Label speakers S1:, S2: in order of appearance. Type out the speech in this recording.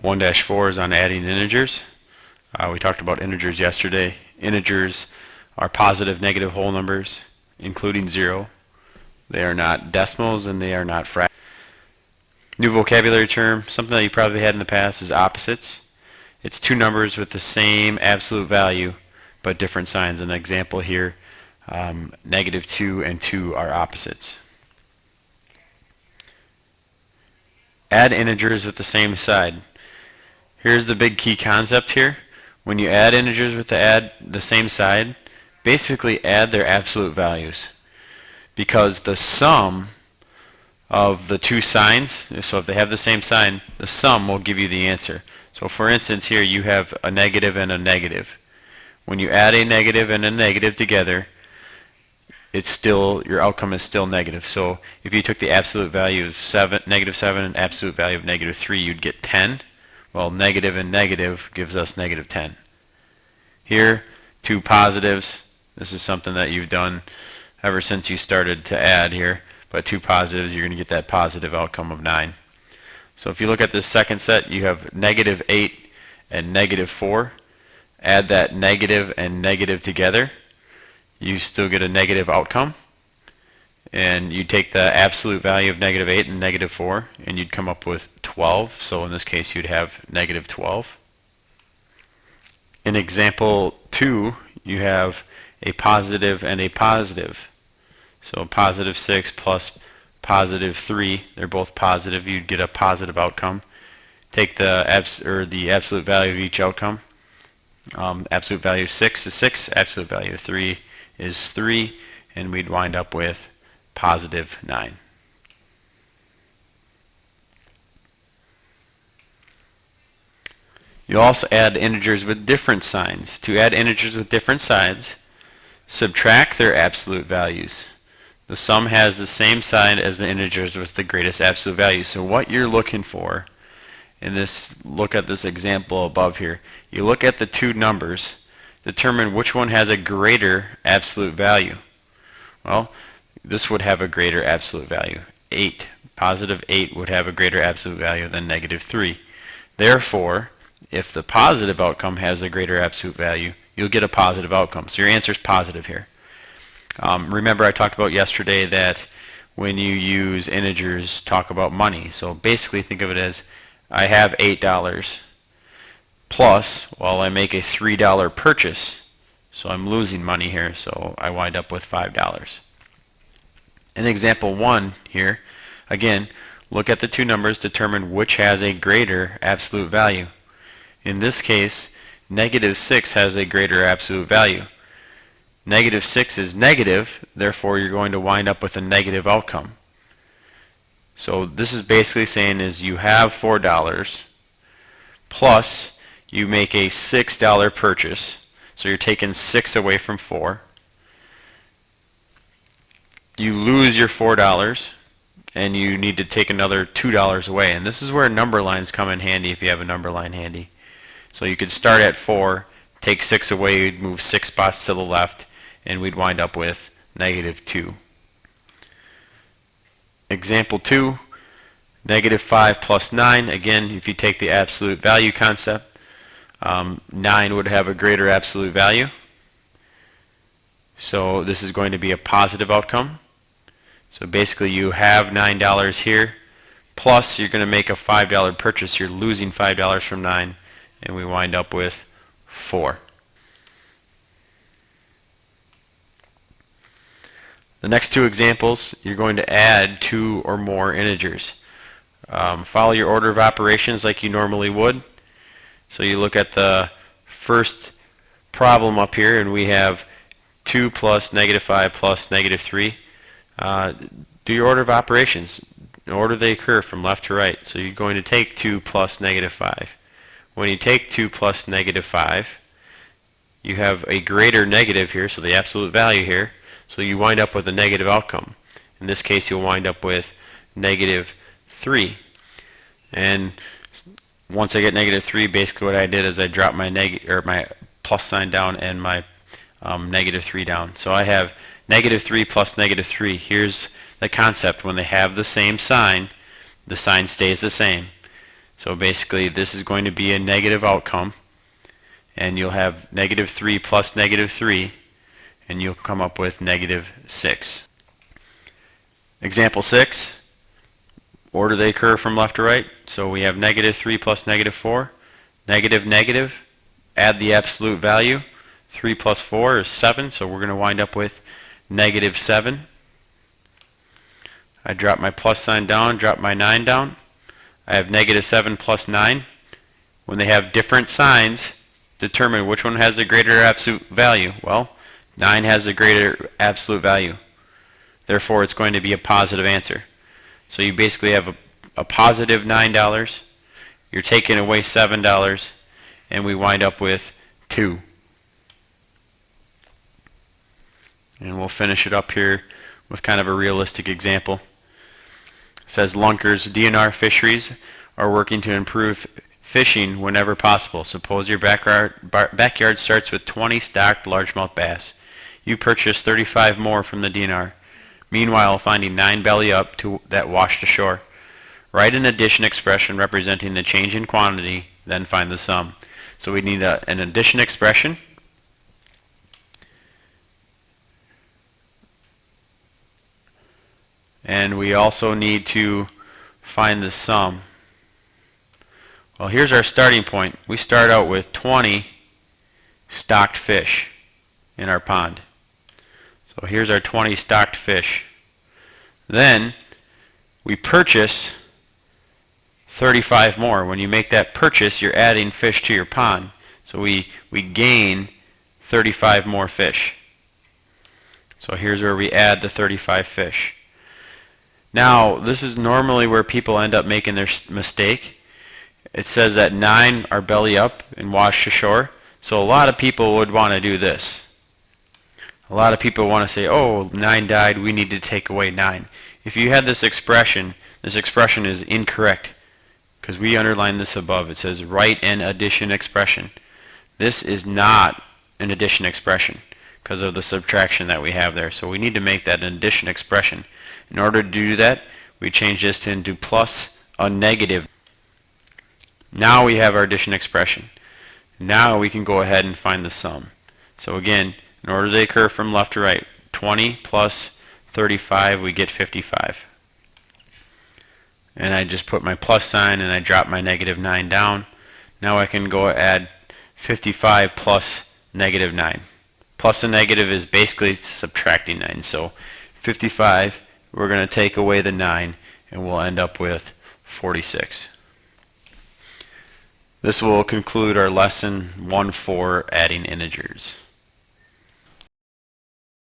S1: 1-4 is on adding integers. We talked about integers yesterday. Integers are positive, negative whole numbers, including 0. They are not decimals and they are not fractions. New vocabulary term, something that you probably had in the past, is opposites. It's two numbers with the same absolute value but different signs. An example here, -2 and 2 are opposites. Add integers with the same sign. Here's the big key concept here. When you add integers with the same sign, basically add their absolute values, because the sum of the two signs, so if they have the same sign, the sum will give you the answer. So for instance, here you have a negative and a negative. When you add a negative and a negative together, it's still, your outcome is still negative. So if you took the absolute value of -7 and absolute value of -3, you'd get 10. Well, negative and negative gives us -10. Here, two positives. This is something that you've done ever since you started to add here. But two positives, you're going to get that positive outcome of 9. So if you look at this second set, you have -8 and -4. Add that negative and negative together, you still get a negative outcome. And you take the absolute value of -8 and -4, and you'd come up with 12. So in this case, you'd have -12. In example 2, you have a positive and a positive. So +6 plus +3, they're both positive. You'd get a positive outcome. Take the absolute value of each outcome. Absolute value of 6 is 6. Absolute value of 3 is 3, and we'd wind up with +9. You also add integers with different signs. To add integers with different signs, subtract their absolute values. The sum has the same sign as the integers with the greatest absolute value. So what you're looking for in this, look at this example above here. You look at the two numbers, determine which one has a greater absolute value. Well, this would have a greater absolute value. 8, +8 would have a greater absolute value than -3. Therefore, if the positive outcome has a greater absolute value, you'll get a positive outcome. So your answer is positive here. Remember, I talked about yesterday that when you use integers, talk about money. So basically think of it as, I have $8 plus, well, I make a $3 purchase, so I'm losing money here, so I wind up with $5. In example 1 here, again, look at the two numbers, determine which has a greater absolute value. In this case, -6 has a greater absolute value. -6 is negative, therefore you're going to wind up with a negative outcome. So this is basically saying is you have $4 plus you make a $6 purchase, so you're taking 6 away from 4. You lose your $4 and you need to take another $2 away, and this is where number lines come in handy if you have a number line handy. So you could start at 4, take 6 away, you'd move 6 spots to the left, and we'd wind up with -2. Example 2, -5 plus 9. Again, if you take the absolute value concept, 9 would have a greater absolute value. So this is going to be a positive outcome. So basically you have $9 here, plus you're going to make a $5 purchase. You're losing $5 from 9, and we wind up with 4. The next two examples, you're going to add 2 or more integers. Follow your order of operations like you normally would. So you look at the first problem up here, and we have 2 plus -5 plus -3. Do your order of operations in order they occur from left to right. So you're going to take 2 plus -5. When you take 2 plus -5, you have a greater negative here, so the absolute value here. So you wind up with a negative outcome. In this case, you'll wind up with -3. And once I get -3, basically what I did is I dropped my my plus sign down and my -3 down. So I have -3 plus -3. Here's the concept: when they have the same sign, the sign stays the same. So basically this is going to be a negative outcome, and you'll have negative 3 plus negative 3, and you'll come up with negative 6. Example 6, order they occur from left to right. So we have negative 3 plus negative 4, negative negative, add the absolute value. 3 plus 4 is 7, so we're going to wind up with negative 7. I drop my plus sign down, drop my 9 down. I have negative 7 plus 9. When they have different signs, determine which one has a greater absolute value. Well, 9 has a greater absolute value. Therefore, it's going to be a positive answer. So you basically have a positive $9. You're taking away $7, and we wind up with 2. And we'll finish it up here with kind of a realistic example. It says Lunker's DNR fisheries are working to improve fishing whenever possible. Suppose your backyard starts with 20 stocked largemouth bass. You purchase 35 more from the DNR. Meanwhile, finding 9 belly up that washed ashore. Write an addition expression representing the change in quantity, then find the sum. So we need an addition expression. And we also need to find the sum. Well, here's our starting point. We start out with 20 stocked fish in our pond. So here's our 20 stocked fish. Then we purchase 35 more. When you make that purchase, you're adding fish to your pond. So we gain 35 more fish. So here's where we add the 35 fish. Now, this is normally where people end up making their mistake. It says that 9 are belly up and washed ashore. So a lot of people would want to do this. A lot of people want to say, oh, 9 died, we need to take away 9. If you had this expression is incorrect, because we underlined this above. It says write an addition expression. This is not an addition expression because of the subtraction that we have there. So we need to make that an addition expression. In order to do that, we change this into plus a negative. Now we have our addition expression. Now we can go ahead and find the sum. So again, in order they occur from left to right, 20 plus 35, we get 55. And I just put my plus sign and I drop my negative 9 down. Now I can go add 55 plus negative 9. Plus a negative is basically subtracting 9. So 55, we're going to take away the 9, and we'll end up with 46. This will conclude our lesson 1-4, adding integers.